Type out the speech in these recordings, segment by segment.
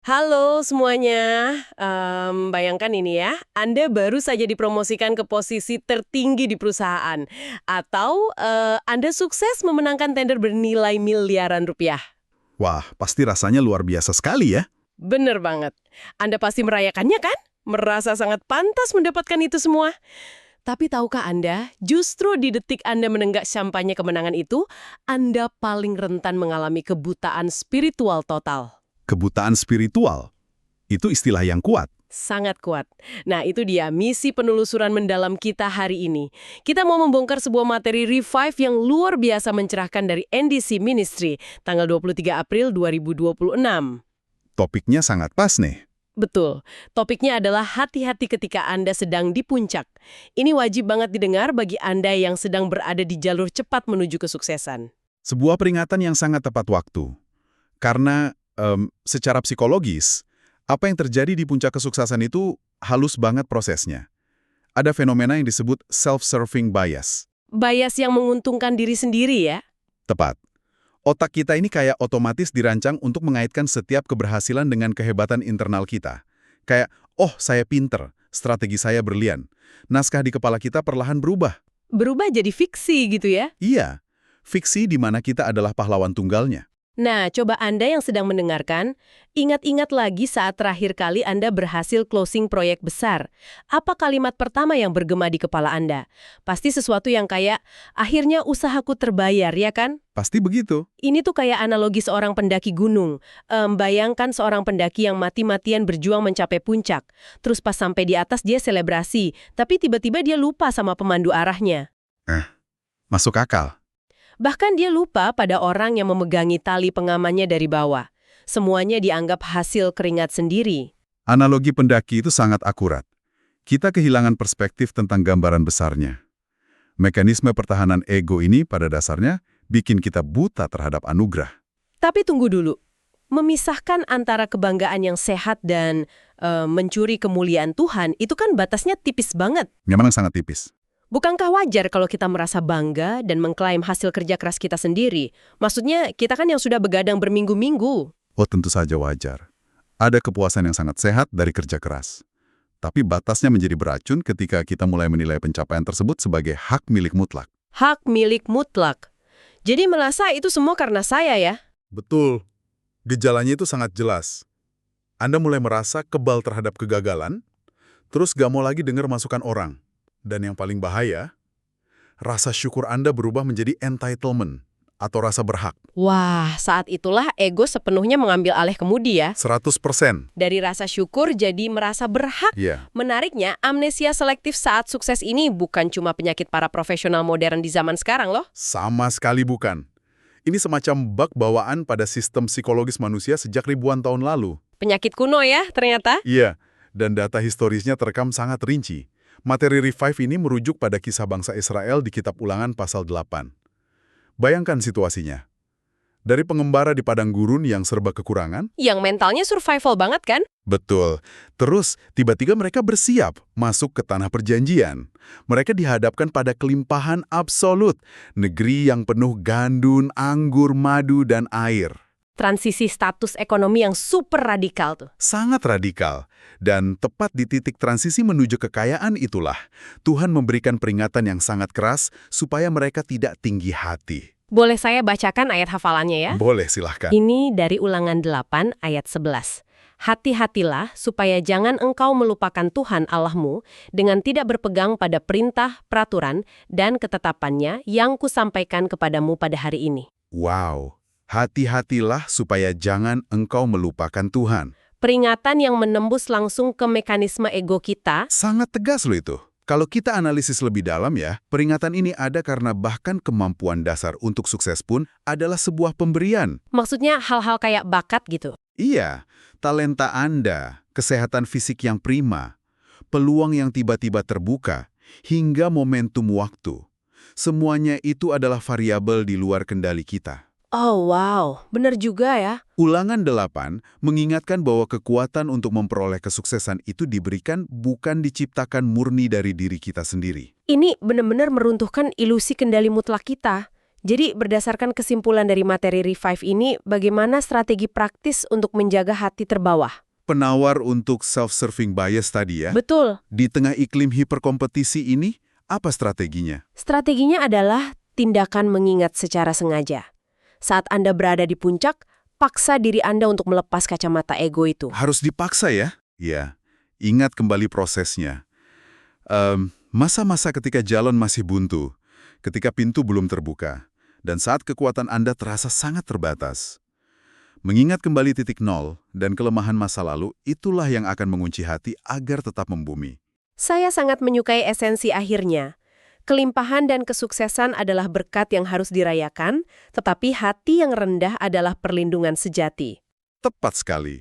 Halo semuanya, bayangkan ini ya, Anda baru saja dipromosikan ke posisi tertinggi di perusahaan. Atau Anda sukses memenangkan tender bernilai miliaran rupiah. Wah, pasti rasanya luar biasa sekali ya. Bener banget. Anda pasti merayakannya kan? Merasa sangat pantas mendapatkan itu semua. Tapi tahukah Anda, justru di detik Anda menenggak sampainya kemenangan itu, Anda paling rentan mengalami kebutaan spiritual total. Kebutaan spiritual, itu istilah yang kuat. Sangat kuat. Nah, itu dia misi penelusuran mendalam kita hari ini. Kita mau membongkar sebuah materi revive yang luar biasa mencerahkan dari NDC Ministry, tanggal 23 April 2026. Topiknya sangat pas nih. Betul. Topiknya adalah hati-hati ketika Anda sedang di puncak. Ini wajib banget didengar bagi Anda yang sedang berada di jalur cepat menuju kesuksesan. Sebuah peringatan yang sangat tepat waktu. Karena secara psikologis, apa yang terjadi di puncak kesuksesan itu halus banget prosesnya. Ada fenomena yang disebut self-serving bias. Bias yang menguntungkan diri sendiri ya. Tepat. Otak kita ini kayak otomatis dirancang untuk mengaitkan setiap keberhasilan dengan kehebatan internal kita. Kayak, oh saya pinter, strategi saya berlian. Naskah di kepala kita perlahan berubah. Berubah jadi fiksi gitu ya. Iya, fiksi di mana kita adalah pahlawan tunggalnya. Nah, coba Anda yang sedang mendengarkan, ingat-ingat lagi saat terakhir kali Anda berhasil closing proyek besar. Apa kalimat pertama yang bergema di kepala Anda? Pasti sesuatu yang kayak, akhirnya usahaku terbayar, ya kan? Pasti begitu. Ini tuh kayak analogi seorang pendaki gunung. Bayangkan seorang pendaki yang mati-matian berjuang mencapai puncak. Terus pas sampai di atas dia selebrasi, tapi tiba-tiba dia lupa sama pemandu arahnya. Masuk akal. Bahkan dia lupa pada orang yang memegangi tali pengamannya dari bawah. Semuanya dianggap hasil keringat sendiri. Analogi pendaki itu sangat akurat. Kita kehilangan perspektif tentang gambaran besarnya. Mekanisme pertahanan ego ini pada dasarnya bikin kita buta terhadap anugerah. Tapi tunggu dulu. Memisahkan antara kebanggaan yang sehat dan mencuri kemuliaan Tuhan, itu kan batasnya tipis banget. Memang sangat tipis. Bukankah wajar kalau kita merasa bangga dan mengklaim hasil kerja keras kita sendiri? Maksudnya, kita kan yang sudah begadang berminggu-minggu. Oh, tentu saja wajar. Ada kepuasan yang sangat sehat dari kerja keras. Tapi batasnya menjadi beracun ketika kita mulai menilai pencapaian tersebut sebagai hak milik mutlak. Hak milik mutlak. Jadi merasa itu semua karena saya ya? Betul. Gejalanya itu sangat jelas. Anda mulai merasa kebal terhadap kegagalan, terus gak mau lagi dengar masukan orang. Dan yang paling bahaya, rasa syukur Anda berubah menjadi entitlement atau rasa berhak. Wah, saat itulah ego sepenuhnya mengambil alih kemudi ya. 100%. Dari rasa syukur jadi merasa berhak. Iya. Menariknya, amnesia selektif saat sukses ini bukan cuma penyakit para profesional modern di zaman sekarang loh. Sama sekali bukan. Ini semacam bug bawaan pada sistem psikologis manusia sejak ribuan tahun lalu. Penyakit kuno ya, ternyata. Iya, dan data historisnya terekam sangat rinci. Materi revive ini merujuk pada kisah bangsa Israel di Kitab Ulangan pasal 8. Bayangkan situasinya. Dari pengembara di padang gurun yang serba kekurangan. Yang mentalnya survival banget kan? Betul. Terus, tiba-tiba mereka bersiap masuk ke tanah perjanjian. Mereka dihadapkan pada kelimpahan absolut. Negeri yang penuh gandum, anggur, madu, dan air. Transisi status ekonomi yang super radikal tuh. Sangat radikal. Dan tepat di titik transisi menuju kekayaan itulah, Tuhan memberikan peringatan yang sangat keras supaya mereka tidak tinggi hati. Boleh saya bacakan ayat hafalannya ya? Boleh, silahkan. Ini dari Ulangan 8 ayat 11. Hati-hatilah supaya jangan engkau melupakan Tuhan Allahmu dengan tidak berpegang pada perintah, peraturan, dan ketetapannya yang kusampaikan kepadamu pada hari ini. Wow. Hati-hatilah supaya jangan engkau melupakan Tuhan. Peringatan yang menembus langsung ke mekanisme ego kita. Sangat tegas loh itu. Kalau kita analisis lebih dalam ya, peringatan ini ada karena bahkan kemampuan dasar untuk sukses pun adalah sebuah pemberian. Maksudnya hal-hal kayak bakat gitu. Iya, talenta Anda, kesehatan fisik yang prima, peluang yang tiba-tiba terbuka, hingga momentum waktu. Semuanya itu adalah variabel di luar kendali kita. Oh wow, bener juga ya. Ulangan 8 mengingatkan bahwa kekuatan untuk memperoleh kesuksesan itu diberikan bukan diciptakan murni dari diri kita sendiri. Ini benar-benar meruntuhkan ilusi kendali mutlak kita. Jadi berdasarkan kesimpulan dari materi Revive ini, bagaimana strategi praktis untuk menjaga hati terbawah? Penawar untuk self-serving bias tadi ya. Betul. Di tengah iklim hiperkompetisi ini, apa strateginya? Strateginya adalah tindakan mengingat secara sengaja. Saat Anda berada di puncak, paksa diri Anda untuk melepas kacamata ego itu. Harus dipaksa ya? Ya, ingat kembali prosesnya. Masa-masa ketika jalan masih buntu, ketika pintu belum terbuka, dan saat kekuatan Anda terasa sangat terbatas. Mengingat kembali titik nol dan kelemahan masa lalu, itulah yang akan mengunci hati agar tetap membumi. Saya sangat menyukai esensi akhirnya. Kelimpahan dan kesuksesan adalah berkat yang harus dirayakan, tetapi hati yang rendah adalah perlindungan sejati. Tepat sekali.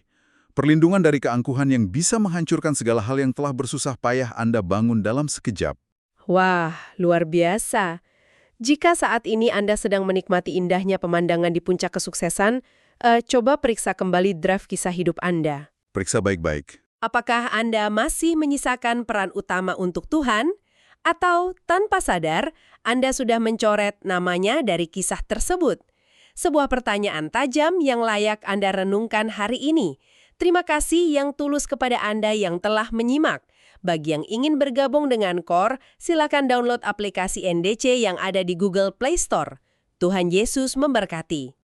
Perlindungan dari keangkuhan yang bisa menghancurkan segala hal yang telah bersusah payah Anda bangun dalam sekejap. Wah, luar biasa. Jika saat ini Anda sedang menikmati indahnya pemandangan di puncak kesuksesan, coba periksa kembali draft kisah hidup Anda. Periksa baik-baik. Apakah Anda masih menyisakan peran utama untuk Tuhan? Atau tanpa sadar, Anda sudah mencoret namanya dari kisah tersebut? Sebuah pertanyaan tajam yang layak Anda renungkan hari ini. Terima kasih yang tulus kepada Anda yang telah menyimak. Bagi yang ingin bergabung dengan Core, silakan download aplikasi NDC yang ada di Google Play Store. Tuhan Yesus memberkati.